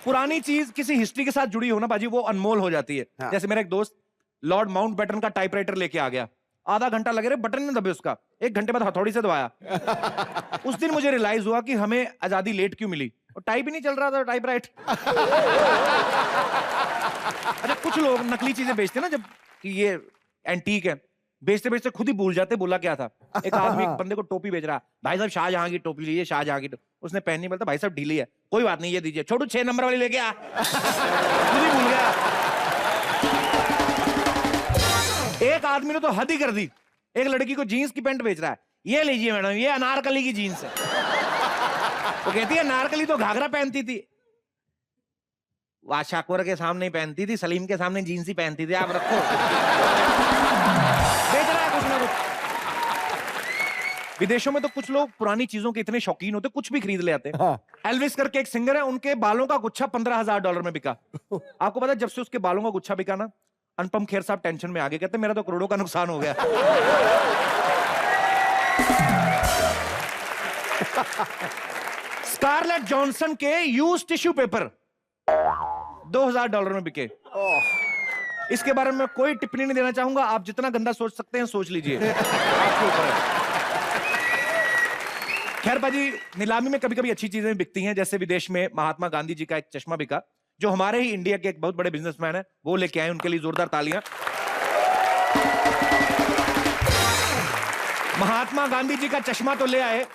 पुरानी चीज किसी हिस्ट्री के साथ जुड़ी हो ना बाजी, वो अनमोल हो जाती है। हाँ। जैसे मेरा एक दोस्त लॉर्ड माउंटबेटन का टाइपराइटर लेके आ गया, आधा घंटा लगे रहे, बटन नहीं दबे उसका, 1 घंटे बाद हथौड़ी से दबाया। उस दिन मुझे रियलाइज हुआ कि हमें आजादी लेट क्यों मिली, और टाइप ही नहीं चल रहा था, टाइपराइट। अच्छा, कुछ लोग नकली चीजें बेचते हैं ना, जब कि ये एंटीक है, बेचते बेचते खुद ही भूल जाते बोला क्या था। एक आदमी एक बंदे को टोपी बेच रहा, भाई साहब शाहजहां की टोपी लीजिए, शाहजहां की। उसने पहनी, बोलता भाई साहब ढीली है, कोई बात नहीं ये दीजिए। छोटू 6 नंबर वाली लेके आ। खुद ही भूल गया। एक आदमी ने तो हद ही कर दी, एक लड़की को जीन्स की पैंट बेच रहा है, ये लीजिए मैडम, ये अनारकली की जीन्स है। वो कहती है अनारकली तो घाघरा पहनती थी, आशा अकबर के सामने ही पहनती थी, सलीम के सामने जीन्स ही पहनती थी, आप रखो। बेच रहा है कुछ ना कुछ। विदेशों में तो कुछ लोग पुरानी चीजों के इतने शौकीन होते, कुछ भी खरीद ले आते। हाँ। एल्विस करके एक सिंगर है, उनके बालों का गुच्छा $15,000 में बिका। आपको पता है, जब से उसके बालों का गुच्छा बिका ना, अनुपम खेर साहब टेंशन में आ गए, कहते मेरा तो करोड़ों का नुकसान हो गया। स्कारलेट जॉनसन के यूज टिश्यू पेपर $2,000 में बिके। इसके बारे में कोई टिप्पणी नहीं देना चाहूंगा, आप जितना गंदा सोच सकते हैं सोच लीजिए, आपके ऊपर है। खैर बाजी, नीलामी में कभी कभी अच्छी चीजें बिकती हैं, जैसे विदेश में महात्मा गांधी जी का एक चश्मा बिका, जो हमारे ही इंडिया के एक बहुत बड़े बिजनेसमैन है वो लेके आए, उनके लिए जोरदार तालियां। महात्मा गांधी जी का चश्मा तो ले आए,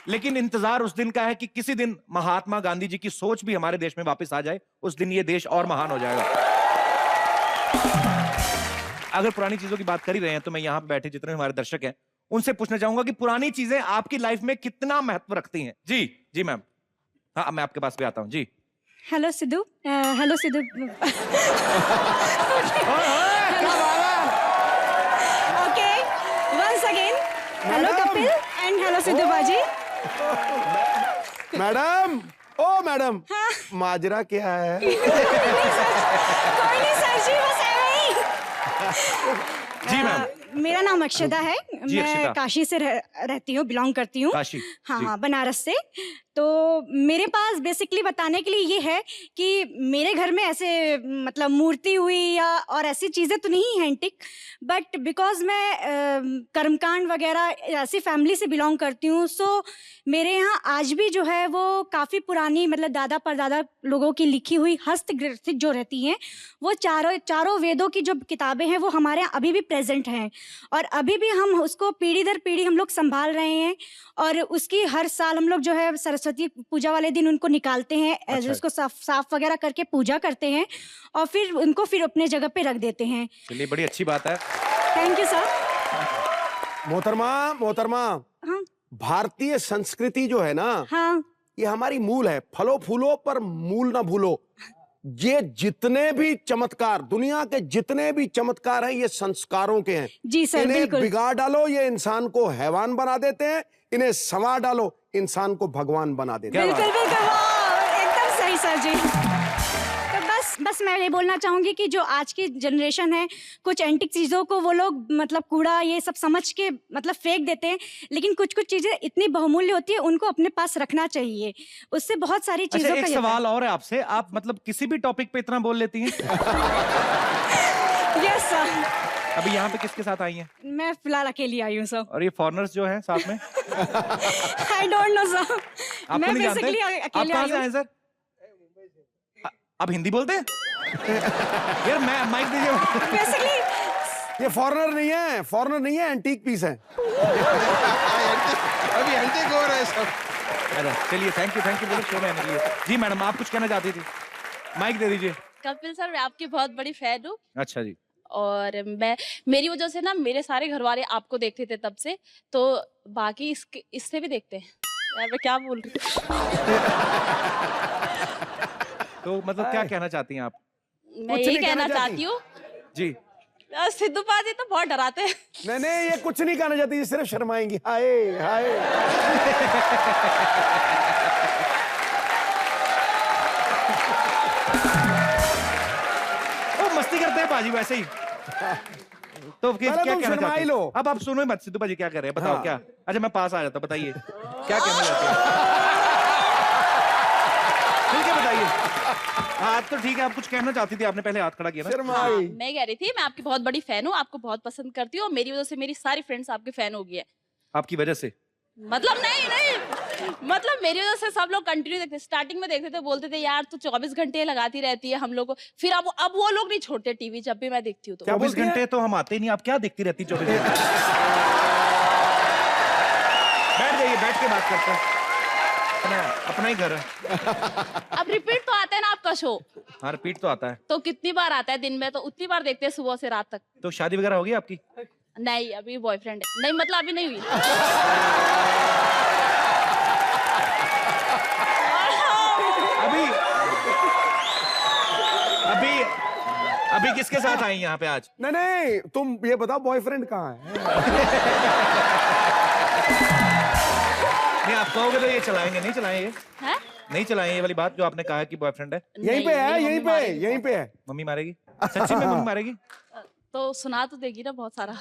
लेकिन इंतजार उस दिन का है कि किसी दिन महात्मा गांधी जी की सोच भी हमारे देश में वापस आ जाए, उस दिन ये देश और महान हो जाएगा। अगर पुरानी चीजों की बात कर ही रहे हैं, तो मैं यहां पे बैठे जितने हमारे दर्शक हैं उनसे पूछना चाहूंगा कि पुरानी चीजें आपकी लाइफ में कितना महत्व रखती हैं। जी जी मैम, हाँ मैं आपके पास भी आता हूं जी। Hello Sidhu, hello Sidhu. Okay, once again hello Kapil and hello Sidhu बाजी। मैडम, ओ मैडम, माजरा क्या है? कोई नहीं सर जी, बस ऐसे ही। जी मैम। मेरा नाम अक्षता है, जी, मैं अक्षता। काशी से रहती हूँ, बिलोंग करती हूँ। काशी? हाँ जी। हाँ, बनारस से। तो मेरे पास बेसिकली बताने के लिए ये है कि मेरे घर में ऐसे मतलब मूर्ति हुई या और ऐसी चीज़ें तो नहीं है एंटिक, बट बिकॉज मैं कर्मकांड वगैरह ऐसी फैमिली से बिलोंग करती हूँ, सो मेरे यहाँ आज भी जो है वो काफ़ी पुरानी मतलब दादा परदादा लोगों की लिखी हुई हस्तग्रथित जो रहती हैं, वो चारों वेदों की जो किताबें हैं वो हमारे यहाँ अभी भी प्रेजेंट हैं, और अभी भी हम उसको पीढ़ी दर पीढ़ी हम लोग संभाल रहे हैं। और उसकी हर साल हम लोग जो है सरस्वती पूजा वाले दिन उनको निकालते हैं, अच्छा। उसको साफ वगैरह करके पूजा करते हैं और फिर उनको फिर अपने जगह पे रख देते हैं। चलिए, बड़ी अच्छी बात है। Thank you sir. मोहतरमा, हाँ भारतीय संस्कृति जो है ना, हाँ ये हमारी मूल है। फलो फूलो पर मूल ना भूलो। ये जितने भी चमत्कार, दुनिया के जितने भी चमत्कार हैं, ये संस्कारों के हैं। जी सर, इन्हें बिल्कुल। बिगाड़ डालो, ये इंसान को हैवान बना देते हैं। इन्हें संवार डालो, इंसान को भगवान बना देते हैं। बिल्कुल बिल्कुल, वाह, एकदम सही सर जी। तो बस मैं ये बोलना चाहूंगी कि जो आज की जनरेशन है, कुछ एंटिक चीज़ों को वो लोग मतलब कूड़ा ये सब समझ के मतलब फेंक देते हैं, लेकिन कुछ चीज़ें इतनी बहुमूल्य होती है, उनको अपने पास रखना चाहिए, उससे बहुत सारी अच्छा, चीज़ों एक का सवाल और है आपसे, आप मतलब किसी भी टॉपिक पे इतना बोल लेती हैं? Yes sir. अभी यहाँ पे किसके साथ आई हैं? मैं फिलहाल अकेली आई हूँ सर। और ये फॉरेनर्स जो हैं साथ में? आई डोंट नो सर, आपको मैं नहीं जानते? बेसिकली आप अकेली कहाँ आई से आए हूँ। सर? आप हिंदी बोलते हैं? यार मैं माइक दीजिए। बेसिकली ये फॉरेनर नहीं है, एंटीक पीस है। अभी एंटीक हो रहा है सब। अरे चलिए, थैंक यू बोलो शो में आने के लिए। जी मैडम, आप कुछ कहना चाहती थी? माइक दे दीजिए। कपिल सर, मैं आपकी बहुत बड़ी फैन हूँ, अच्छा जी। और मेरी वजह से ना मेरे सारे घर वाले आपको देखते थे तब से, तो बाकी इससे भी देखते हैं। यार मैं क्या बोल रही हूँ। तो मतलब क्या कहना चाहती हैं आप? मैं कुछ यही नहीं कहना कहना चाहती हूँ, जी। सिद्धू पाजी तो बहुत डराते हैं। नहीं, ये कुछ नहीं कहना चाहती, ये सिर्फ शर्माएंगी। हाय हाय। वो मस्ती करते हैं बाजी वैसे ही। तो क्या तुम कहना शर्मा चाहती ही हैं? लो। अब आप सुनो मत, सिद्धू बाजी क्या कर रहे हैं बताओ। हाँ। क्या? अच्छा मैं पास आ जाता हूं, बताइए क्या कहना चाहते हैं? ठीक है बताइए। हाथ तो ठीक है, आप कुछ कहना चाहती थी, आपने पहले हाथ खड़ा किया ना। शर्माई। मैं कह रही थी मैं आपकी बहुत बड़ी फैन हूँ, आपको बहुत पसंद करती हूँ और मेरी वजह से मेरी सारी फ्रेंड्स आपके फैन हो गई है। आपकी वजह से? मतलब नहीं, मतलब मेरी वजह से सब लोग कंटिन्यू देखते, स्टार्टिंग में देखते थे, बोलते थे यार तू 24 घंटे लगाती रहती है हम लोग को, फिर अब वो लोग नहीं छोड़ते टीवी, जब भी मैं देखती हूँ तो। 24 घंटे तो हम आते ही नहीं, आप क्या देखती रहती 24 घंटे? बैठ जाइए, बैठ के बात करते हैं, अपना ही घर है। अब रिपीट तो आता है ना आपका शो, हाँ रिपीट तो आता है। तो कितनी बार आता है दिन में? तो उतनी बार देखते हैं सुबह से रात तक। तो शादी वगैरह होगी आपकी? नहीं, अभी बॉयफ्रेंड है। नहीं मतलब अभी नहीं हुई। अभी अभी अभी किसके साथ आई यहाँ पे आज? नहीं नहीं, तुम ये बताओ बॉयफ्रेंड कहाँ है? नहीं आप कहोगे तो ये चलाएंगे, नहीं चलाएंगे, है? नहीं चलाएंगे ये वाली बात जो आपने कहा कि बॉयफ्रेंड है। यहीं पे है, यहीं पे, यहीं पे है। मम्मी मारेगी? सच्ची में मम्मी मारेगी? तो सुना तो देगी ना बहुत सारा।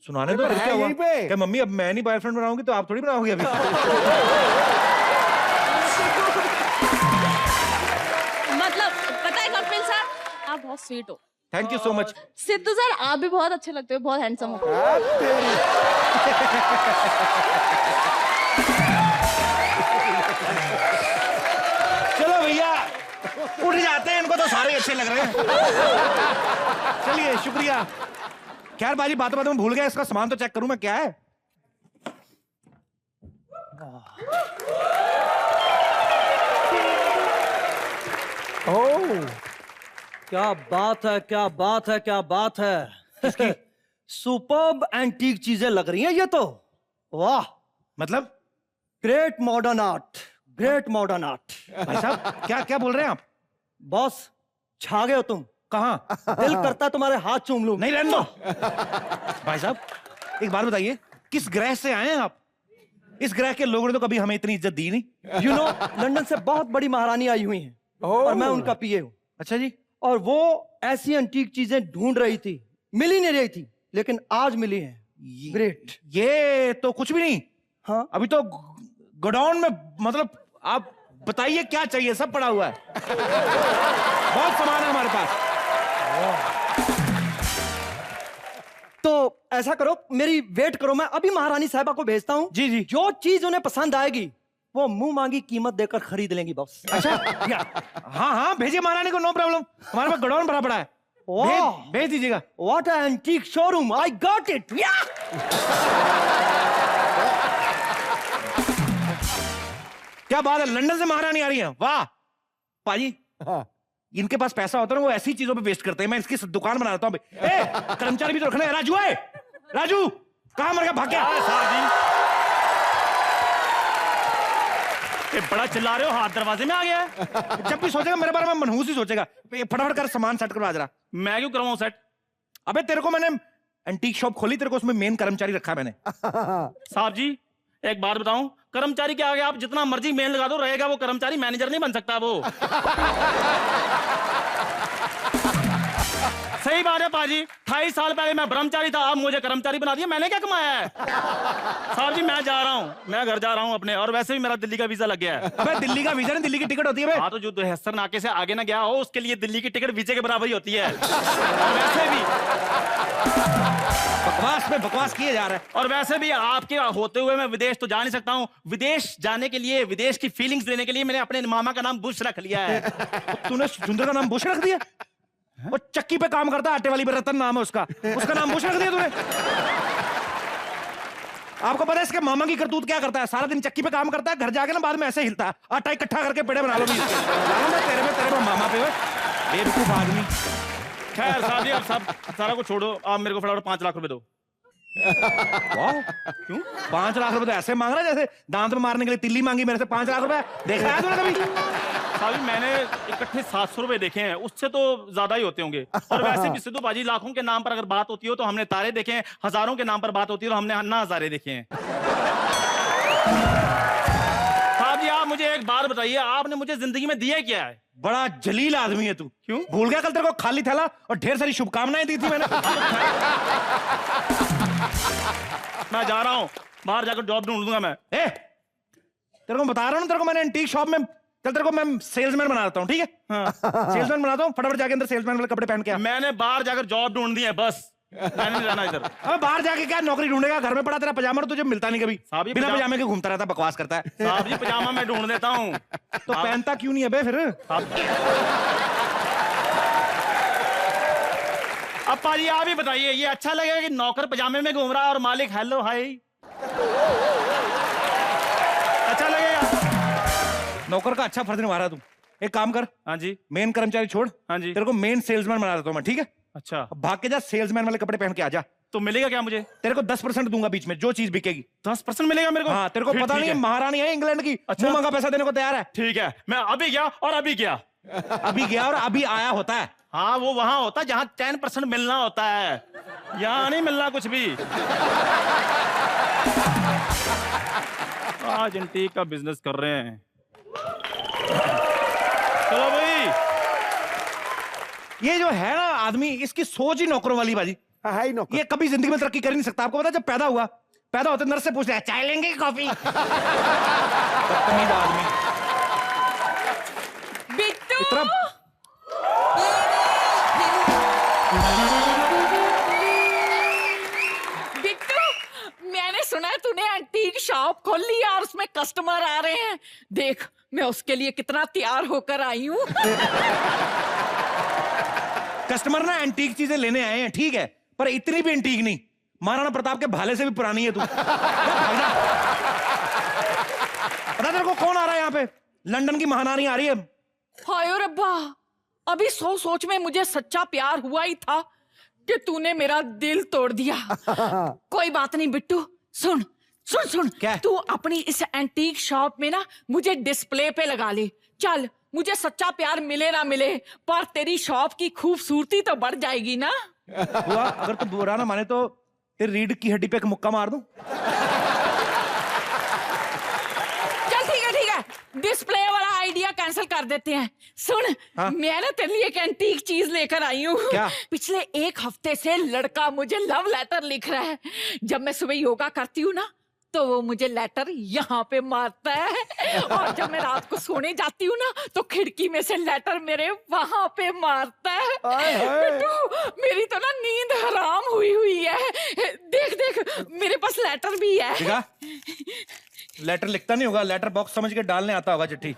सुनाने दो, फिर क्या हुआ? यहीं पे। क्या मम्मी अब मैं नहीं बॉयफ्रेंड बनाऊंगी तो आप थोड़ी बनाओगे अभी? मतलब पता है कपिल सर, आप बहुत स्वीट हो। Thank you so much. Sidhu sir आप भी बहुत अच्छे लगते हो, बहुत हैंडसम हो। चलो भैया उठ जाते हैं, इनको तो सारे अच्छे लग रहे हैं। चलिए शुक्रिया। खैर बाजी बातों बातों में भूल गया, इसका सामान तो चेक करूं मैं, क्या है? ओह, क्या बात है, क्या बात है, क्या बात है। इसकी सुपर्ब एंटीक चीजें लग रही हैं ये तो। वाह, मतलब great modern art, great modern art. भाई साहब क्या क्या बोल रहे हैं आप? बॉस छा गए हो तुम। कहाँ? दिल करता है तुम्हारे हाथ चूम लूं। नहीं रहने दो। भाई साहब एक बात बताइए, किस ग्रह से आए हैं आप? इस ग्रह के लोगों ने तो कभी हमें इतनी इज्जत दी नहीं। यू नो लंदन से बहुत बड़ी महारानी आई हुई हैं और मैं उनका पीए हूँ। अच्छा जी। और वो ऐसी एंटीक चीजें ढूंढ रही थी, मिल ही नहीं रही थी, लेकिन आज मिली हैं। ग्रेट। ये तो कुछ भी नहीं। हाँ, अभी तो गोडाउन में, मतलब आप बताइए क्या चाहिए, सब पड़ा हुआ है। बहुत सामान है हमारे पास। तो ऐसा करो, मेरी वेट करो, मैं अभी महारानी साहिबा को भेजता हूँ। जी जी। जो चीज उन्हें पसंद आएगी वो मुंह मांगी कीमत देकर खरीद लेंगी बॉस। अच्छा हाँ हाँ भेजिए महारानी को, नो प्रॉब्लम, हमारे पास गोडाउन भरा पड़ा है। भेज दीजिएगा। What a antique showroom, I got it. क्या बात है, लंदन से महारानी आ रही है, वाह। पाजी हाँ। इनके पास पैसा होता है ना, वो ऐसी चीजों पे वेस्ट करते हैं। मैं इसकी दुकान बना देता हूँ। कर्मचारी भी तो रखना है। राजू है, राजू कहाँ मर गया, भाग गया? बड़ा चिल्ला रहे हो, हाथ दरवाजे में आ गया है। जब भी सोचेगा मेरे बारे में मनहूस ही सोचेगा। फटाफट कर सामान सेट करवा जरा। मैं क्यों करवाऊं सेट? अबे तेरे को मैंने एंटीक शॉप खोली, तेरे को उसमें मेन कर्मचारी रखा है मैंने। साहब जी एक बात बताऊं, कर्मचारी के आगे आप जितना मर्जी मेल लगा दो, रहेगा वो कर्मचारी, मैनेजर नहीं बन सकता वो। सही बात है पाजी, 28 साल पहले मैं ब्रह्मचारी था, अब मुझे कर्मचारी बना दिया, मैंने क्या कमाया है? साहब जी मैं जा रहा हूँ, मैं घर जा रहा हूँ अपने, और वैसे भी मेरा दिल्ली का वीजा लग गया है। अबे दिल्ली का वीजा नहीं, दिल्ली की टिकट होती है। हाँ तो जो दहस्तर नाके से आगे ना गया हो उसके लिए दिल्ली की टिकट वीजे के बराबर ही होती है। और वैसे भी बकवास में बकवास किए जा रहा है। और वैसे भी आपके होते हुए मैं विदेश तो जा नहीं सकता हूँ। विदेश जाने के लिए, विदेश की फीलिंग्स लेने के लिए मैंने अपने मामा का नाम बुश रख लिया है। तूने सुंदर का नाम बुश रख दिया? वो चक्की पे काम करता है, आटे वाली पे, रतन नाम है उसका, उसका नाम बुश रख दिया तूने? आपको पता है इसके मामा की करतूत क्या करता है? सारा दिन चक्की पे काम करता है, घर जाके ना बाद में ऐसे हिलता है, आटा इकट्ठा करके पेड़े बना लो। तेरे पे मामा पे बेवकूफ आदमी। खैर साहब जी अब सब सारा कुछ छोड़ो, आप मेरे को फटाफट 5 लाख रुपए दो। क्यों 5 लाख रुपए तो ऐसे मांग रहा है जैसे दांत में मारने के लिए तिल्ली मांगी मेरे से 5 लाख रुपए। देखा है तूने कभी? साहब जी मैंने इकट्ठे 700 रुपए देखे हैं, उससे तो ज्यादा ही होते होंगे। और वैसे भी सिद्धू बाजी लाखों के नाम पर अगर बात होती हो तो हमने तारे देखे हैं, हजारों के नाम पर बात होती है तो हमने अन्ना हजारे देखे हैं। साहब जी आप मुझे एक बात बताइए, आपने मुझे जिंदगी में दिया क्या है? बड़ा जलील आदमी है तू। क्यों? भूल गया कल तेरे को खाली थैला और ढेर सारी शुभकामनाएं दी थी मैंने। मैं जा रहा हूँ, बाहर जाकर जॉब ढूंढ लूंगा मैं। तेरे को बता रहा हूँ ना, तेरे को मैंने एंटीक शॉप में चल तेरे को मैं सेल्समैन बना देता हूँ, ठीक है? हाँ। सेल्समैन बनाता हूँ, फटाफट जाके अंदर सेल्समैन वाले कपड़े पहन के आ। मैंने बाहर जाकर जॉब ढूंढ दी है बस, मैंने नहीं रहना इधर। अबे बाहर जाके क्या नौकरी ढूंढेगा? घर में पड़ा तेरा पजामा तो तुझे मिलता नहीं कभी, साहब, ये बिना पजामा- पजामे के घूमता रहता, बकवास करता है। साहब जी पजामा मैं ढूंढ देता हूँ। तो पहनता क्यों नहीं है बे फिर? अब पाजी आप ही बताइए, ये अच्छा लगेगा कि नौकर पजामे में घूम रहा है और मालिक हेलो हाय? अच्छा लगेगा? नौकर का अच्छा फर्ज निभा रहा है तू। एक काम कर, हाँ जी, मेन कर्मचारी छोड़, हाँ जी। तेरे को मेन सेल्समैन बना देता हूँ मैं, ठीक है? अच्छा, अब भाग के जा, सेल्समैन वाले कपड़े पहन के आ जा। तो मिलेगा क्या मुझे? तेरे को 10% दूंगा बीच में, जो चीज बिकेगी। 10% मिलेगा मेरे को? हाँ, तेरे को फिर पता ठीक नहीं है, महारानी है इंग्लैंड की, अच्छा। मुंह मंगा पैसा देने को तैयार है। ठीक है, मैं अभी गया और अभी गया। अभी गया और अभी आया होता है। हाँ, वो वहां होता है जहाँ 10% मिलना होता है, यहाँ नहीं मिलना कुछ भी। आज एंटीक का बिजनेस कर रहे हैं। चलो भाई, ये जो है ना आदमी, इसकी सोच ही नौकरों वाली बाजी। हाँ, है ही नौकर। ये कभी जिंदगी में तरक्की कर ही नहीं सकता। आपको पता है, जब पैदा होते नर्स से पूछते हैं चाय लेंगे कि कॉफी? बदतमीज आदमी। बिट्टू इतना बिट्टू, मैंने सुना है तूने एंटीक शॉप खोल ली है और उसमें कस्टमर आ रहे हैं। देख, मैं उसके लिए कितना तैयार होकर आई हूँ। कस्टमर ना एंटीक चीजें लेने आए हैं, ठीक है, पर इतनी भी एंटीक नहीं। महाराणा प्रताप के भाले से भी पुरानी है तू। भागना। पता तेरे को कौन आ रहा है यहाँ पे? लंदन की महारानी आ रही है। हाय रब्बा, अभी सोच में मुझे सच्चा प्यार हुआ ही था कि तूने मेरा दिल तोड़ दिया। कोई बात नहीं बिट्टू, सुन सुन सुन, क्या? तू अपनी इस एंटीक शॉप में ना मुझे डिस्प्ले पे लगा ले। चल, मुझे सच्चा प्यार मिले ना मिले, पर तेरी शॉप की खूबसूरती तो बढ़ जाएगी ना। हुआ, अगर तू बुरा ना माने तो तेरी रीढ़ की हड्डी पे एक मुक्का मार दूं। चल ठीक है, डिस्प्ले वाला आइडिया कैंसिल कर देते हैं। सुन, हाँ? मैं ना तेरे लिए एक एंटीक चीज लेकर आई हूँ। क्या? पिछले 1 हफ्ते से लड़का मुझे लव लेटर लिख रहा है। जब मैं सुबह योगा करती हूँ ना, तो वो मुझे लेटर यहाँ पे मारता है, और जब मैं रात को सोने जाती हूँ ना, तो खिड़की में से लेटर मेरे वहां पे मारता है। बिट्टू, मेरी तो ना नींद हराम हुई है। देख, मेरे पास लेटर भी है। देखा? लेटर लिखता नहीं होगा, लेटर बॉक्स समझ के डालने आता होगा चिट्ठी।